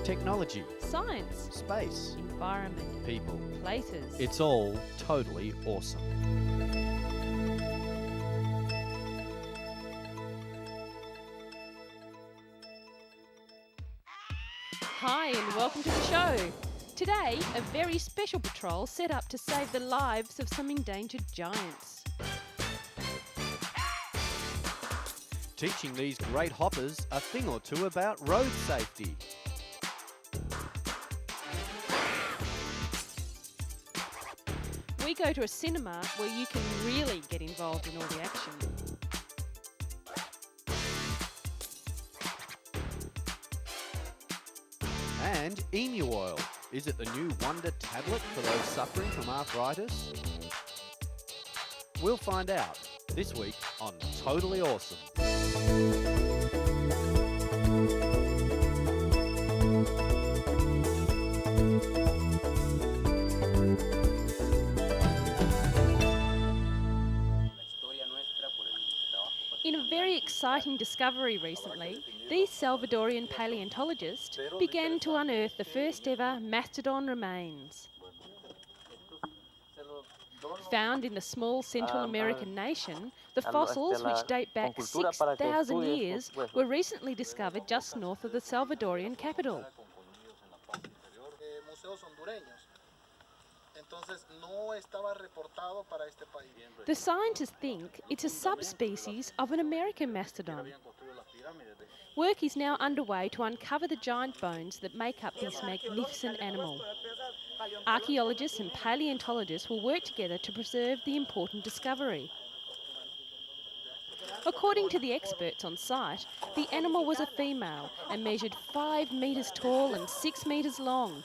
Technology, science, space, environment, people. places. It's all totally awesome. Hi and welcome to the show. Today, a very special patrol set up to save the lives of some endangered giants. Teaching these great hoppers a thing or two about road safety. We go to a cinema where you can really get involved in all the action. And emu oil. Is it the new wonder tablet for those suffering from arthritis? We'll find out this week on Totally Awesome. In a very exciting discovery recently, these Salvadorian paleontologists began to unearth the first ever mastodon remains. Found in the small Central American nation, the fossils, which date back 6,000 years, were recently discovered just north of the Salvadorian capital. The scientists think it's a subspecies of an American mastodon. Work is now underway to uncover the giant bones that make up this magnificent animal. Archaeologists and paleontologists will work together to preserve the important discovery. According to the experts on site, the animal was a female and measured 5 metres tall and 6 metres long.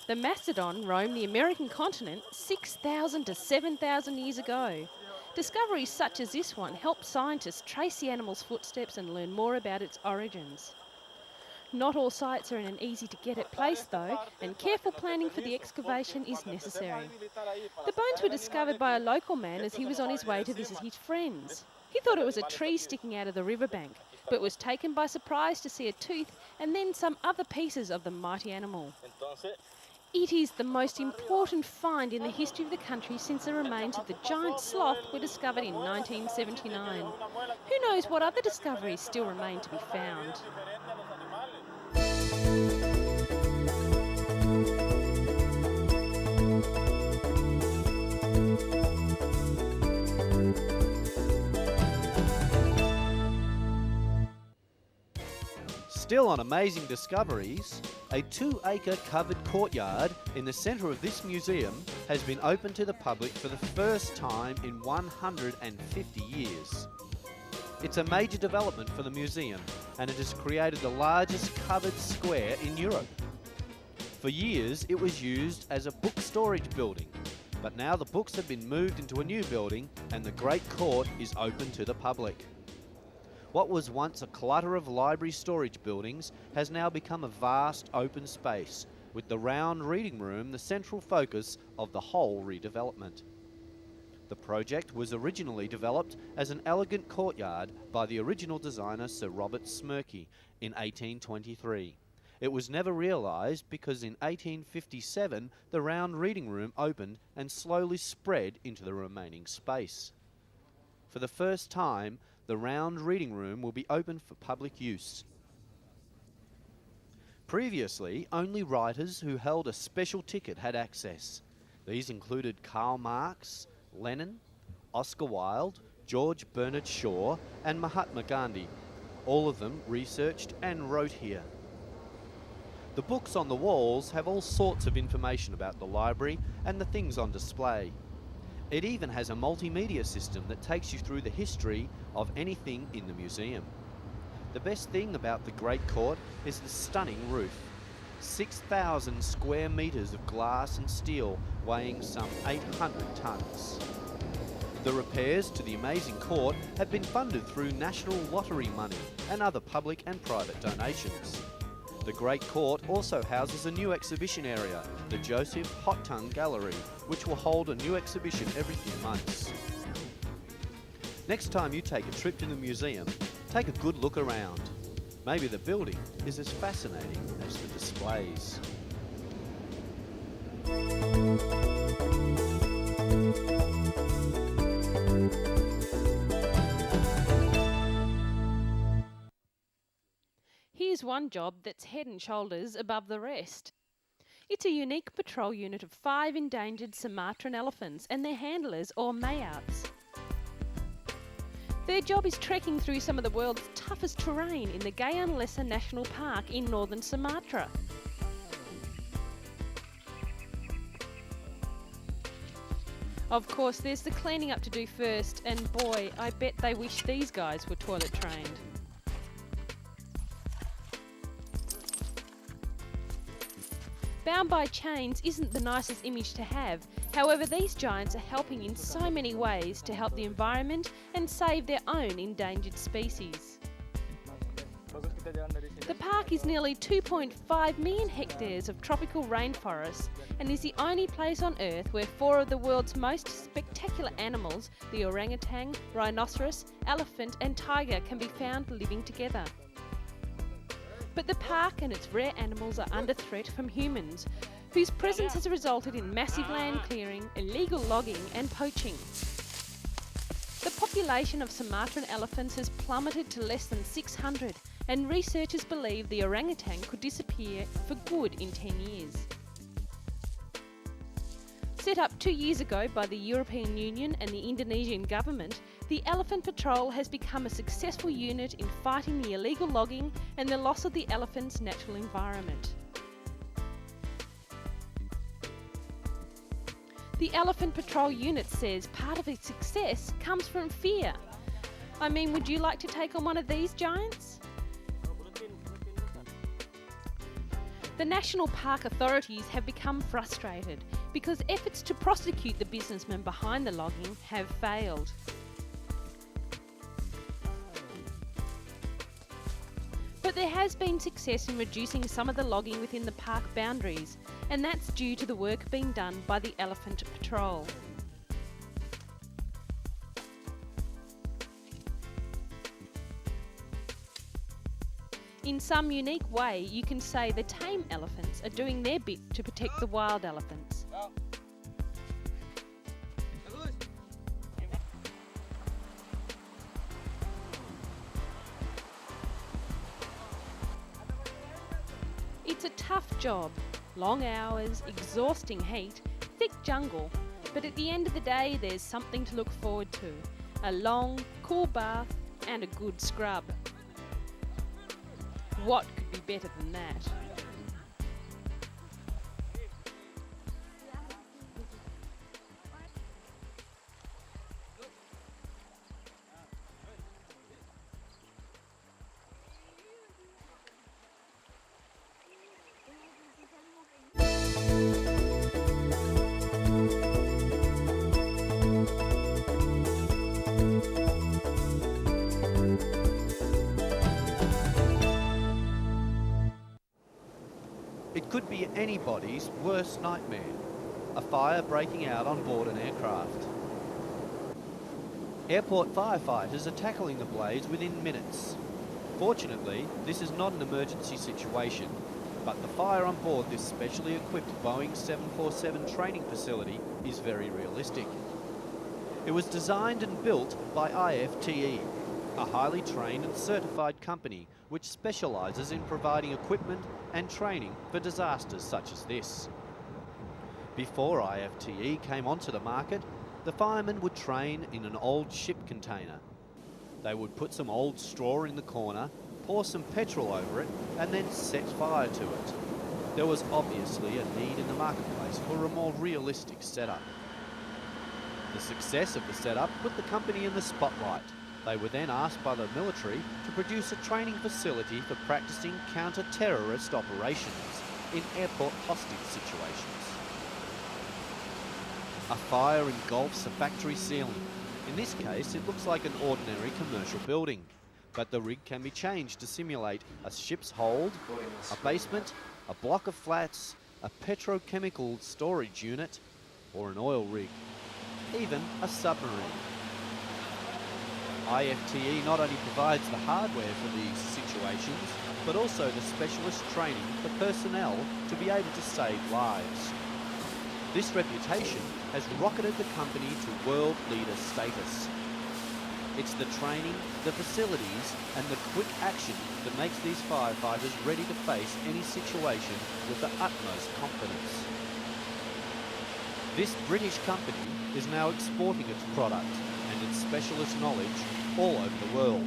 The mastodon roamed the American continent 6,000 to 7,000 years ago. Discoveries such as this one help scientists trace the animal's footsteps and learn more about its origins. Not all sites are in an easy-to-get-at place though, and careful planning for the excavation is necessary. The bones were discovered by a local man as he was on his way to visit his friends. He thought it was a tree sticking out of the riverbank, but was taken by surprise to see a tooth and then some other pieces of the mighty animal. It is the most important find in the history of the country since the remains of the giant sloth were discovered in 1979. Who knows what other discoveries still remain to be found? Still on amazing discoveries, a 2-acre covered courtyard in the centre of this museum has been opened to the public for the first time in 150 years. It's a major development for the museum, and it has created the largest covered square in Europe. For years it was used as a book storage building, but now the books have been moved into a new building and the Great Court is open to the public. What was once a clutter of library storage buildings has now become a vast open space, with the round reading room the central focus of the whole redevelopment. The project was originally developed as an elegant courtyard by the original designer Sir Robert Smirke in 1823. It was never realised because in 1857 the round reading room opened and slowly spread into the remaining space. For the first time, the round reading room will be open for public use. Previously, only writers who held a special ticket had access. These included Karl Marx, Lenin, Oscar Wilde, George Bernard Shaw, and Mahatma Gandhi. All of them researched and wrote here. The books on the walls have all sorts of information about the library and the things on display. It even has a multimedia system that takes you through the history of anything in the museum. The best thing about the Great Court is the stunning roof. 6,000 square metres of glass and steel weighing some 800 tonnes. The repairs to the amazing court have been funded through national lottery money and other public and private donations. The Great Court also houses a new exhibition area, the Joseph Hot Tongue Gallery, which will hold a new exhibition every few months. Next time you take a trip to the museum, take a good look around. Maybe the building is as fascinating as the displays. Here's one job that's head and shoulders above the rest. It's a unique patrol unit of 5 endangered Sumatran elephants and their handlers, or mayouts. Their job is trekking through some of the world's toughest terrain in the Gayaan Lesser National Park in northern Sumatra. Of course, there's the cleaning up to do first, and boy, I bet they wish these guys were toilet trained. Bound by chains isn't the nicest image to have. However, these giants are helping in so many ways to help the environment and save their own endangered species. The park is nearly 2.5 million hectares of tropical rainforest and is the only place on Earth where 4 of the world's most spectacular animals, the orangutan, rhinoceros, elephant and tiger, can be found living together. But the park and its rare animals are under threat from humans, whose presence has resulted in massive land clearing, illegal logging and poaching. The population of Sumatran elephants has plummeted to less than 600, and researchers believe the orangutan could disappear for good in 10 years. Set up 2 years ago by the European Union and the Indonesian government, the Elephant Patrol has become a successful unit in fighting the illegal logging and the loss of the elephant's natural environment. The Elephant Patrol unit says part of its success comes from fear. I mean, would you like to take on one of these giants? The National Park authorities have become frustrated because efforts to prosecute the businessmen behind the logging have failed. But there has been success in reducing some of the logging within the park boundaries, and that's due to the work being done by the Elephant Patrol. In some unique way, you can say the tame elephants are doing their bit to protect the wild elephants. It's a tough job, long hours, exhausting heat, thick jungle, but at the end of the day there's something to look forward to. A long, cool bath and a good scrub. What could be better than that? It could be anybody's worst nightmare, a fire breaking out on board an aircraft. Airport firefighters are tackling the blaze within minutes. Fortunately, this is not an emergency situation, but the fire on board this specially equipped Boeing 747 training facility is very realistic. It was designed and built by IFTE, a highly trained and certified company which specialises in providing equipment and training for disasters such as this. Before IFTE came onto the market, the firemen would train in an old ship container. They would put some old straw in the corner, pour some petrol over it, and then set fire to it. There was obviously a need in the marketplace for a more realistic setup. The success of the setup put the company in the spotlight. They were then asked by the military to produce a training facility for practicing counter-terrorist operations in airport hostage situations. A fire engulfs a factory ceiling. In this case, it looks like an ordinary commercial building, but the rig can be changed to simulate a ship's hold, a basement, a block of flats, a petrochemical storage unit, or an oil rig, even a submarine. IFTE not only provides the hardware for these situations, but also the specialist training for personnel to be able to save lives. This reputation has rocketed the company to world leader status. It's the training, the facilities, and the quick action that makes these firefighters ready to face any situation with the utmost confidence. This British company is now exporting its product and its specialist knowledge all over the world.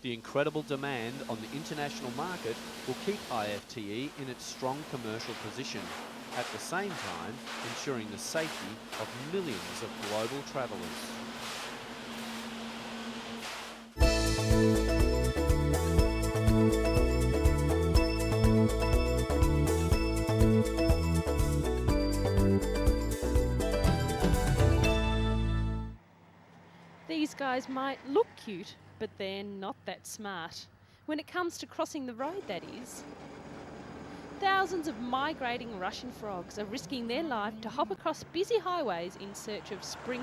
The incredible demand on the international market will keep IFTE in its strong commercial position, at the same time ensuring the safety of millions of global travellers. These guys might look cute, but they're not that smart. When it comes to crossing the road, that is. Thousands of migrating Russian frogs are risking their life to hop across busy highways in search of spring